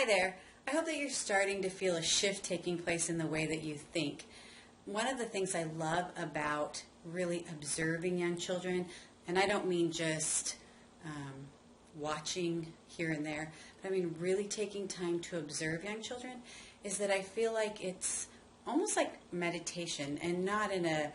Hi there. I hope that you're starting to feel a shift taking place in the way that you think. One of the things I love about really observing young children, and I don't mean just watching here and there, but I mean really taking time to observe young children, is that I feel like it's almost like meditation, and not in a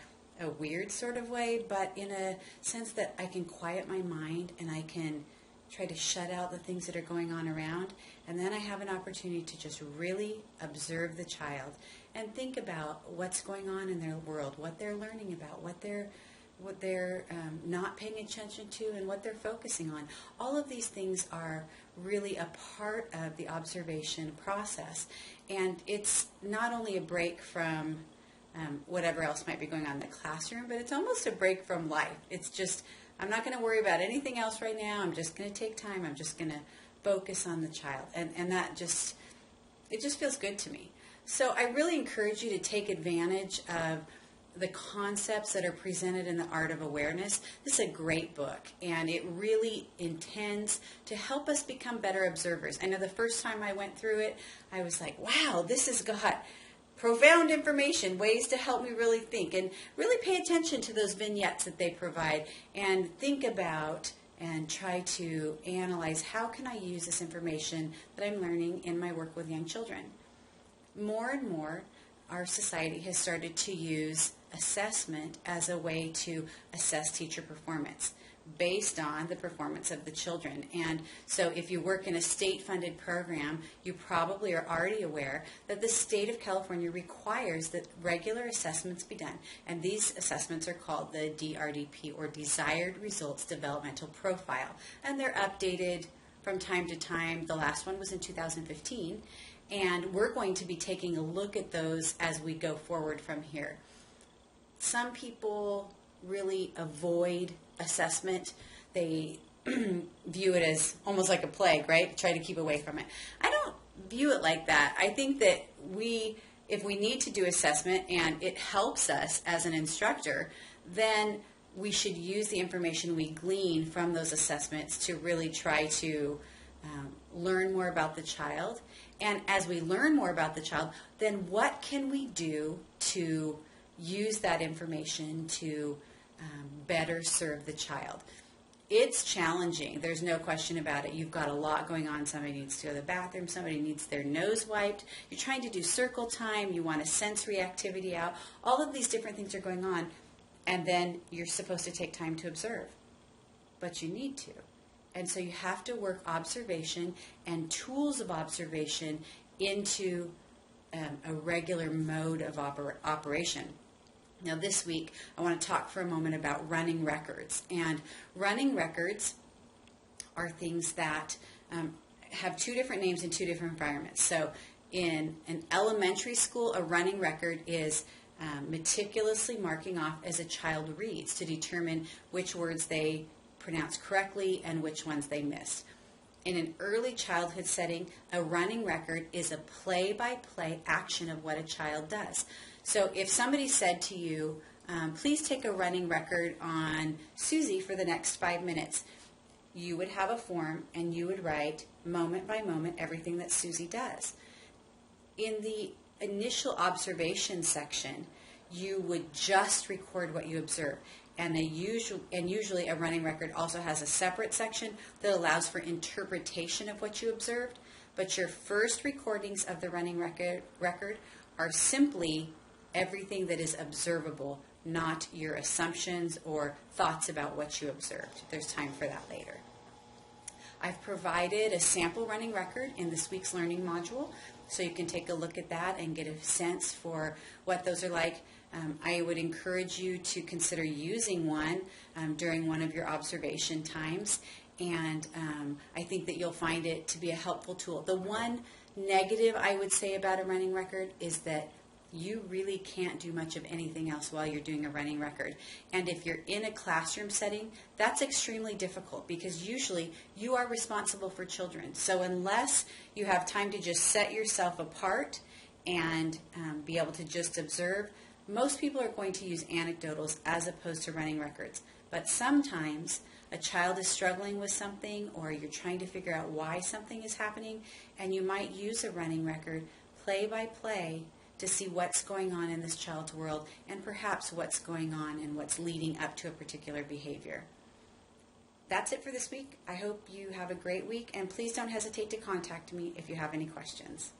weird sort of way, but in a sense that I can quiet my mind and I can try to shut out the things that are going on around, and then I have an opportunity to just really observe the child and think about what's going on in their world, what they're learning about, what they're not paying attention to, and what they're focusing on. All of these things are really a part of the observation process, and it's not only a break from whatever else might be going on in the classroom, but it's almost a break from life. It's just, I'm not going to worry about anything else right now. I'm just going to take time. I'm just going to focus on the child. And that just, it just feels good to me. So I really encourage you to take advantage of the concepts that are presented in The Art of Awareness. This is a great book, and it really intends to help us become better observers. I know the first time I went through it, I was like, wow, this has got profound information, ways to help me really think, and really pay attention to those vignettes that they provide, and think about and try to analyze, how can I use this information that I'm learning in my work with young children? More and more, our society has started to use assessment as a way to assess teacher performance based on the performance of the children. And so if you work in a state-funded program, you probably are already aware that the state of California requires that regular assessments be done. And these assessments are called the DRDP, or Desired Results Developmental Profile. And they're updated from time to time. The last one was in 2015. And we're going to be taking a look at those as we go forward from here. Some people really avoid assessment. They view it as almost like a plague, right? Try to keep away from it. I don't view it like that. I think that if we need to do assessment and it helps us as an instructor, then we should use the information we glean from those assessments to really try to learn more about the child. And as we learn more about the child, then what can we do to use that information to better serve the child? It's challenging. There's no question about it. You've got a lot going on. Somebody needs to go to the bathroom. Somebody needs their nose wiped. You're trying to do circle time. You want a sensory activity out. All of these different things are going on. And then you're supposed to take time to observe. But you need to. And so you have to work observation and tools of observation into a regular mode of operation. Now this week, I want to talk for a moment about running records. And running records are things that have two different names in two different environments. So in an elementary school, a running record is meticulously marking off as a child reads to determine which words they pronounce correctly and which ones they missed. In an early childhood setting, a running record is a play-by-play action of what a child does. So if somebody said to you, please take a running record on Susie for the next 5 minutes, you would have a form and you would write moment by moment everything that Susie does. In the initial observation section, you would just record what you observe. And usually a running record also has a separate section that allows for interpretation of what you observed. But your first recordings of the running record are simply everything that is observable, not your assumptions or thoughts about what you observed. There's time for that later. I've provided a sample running record in this week's learning module, so you can take a look at that and get a sense for what those are like. I would encourage you to consider using one during one of your observation times, and I think that you'll find it to be a helpful tool. The one negative I would say about a running record is that you really can't do much of anything else while you're doing a running record. And if you're in a classroom setting, that's extremely difficult because usually you are responsible for children. So unless you have time to just set yourself apart and be able to just observe, most people are going to use anecdotals as opposed to running records. But sometimes a child is struggling with something, or you're trying to figure out why something is happening, and you might use a running record play by play to see what's going on in this child's world and perhaps what's going on and what's leading up to a particular behavior. That's it for this week. I hope you have a great week, and please don't hesitate to contact me if you have any questions.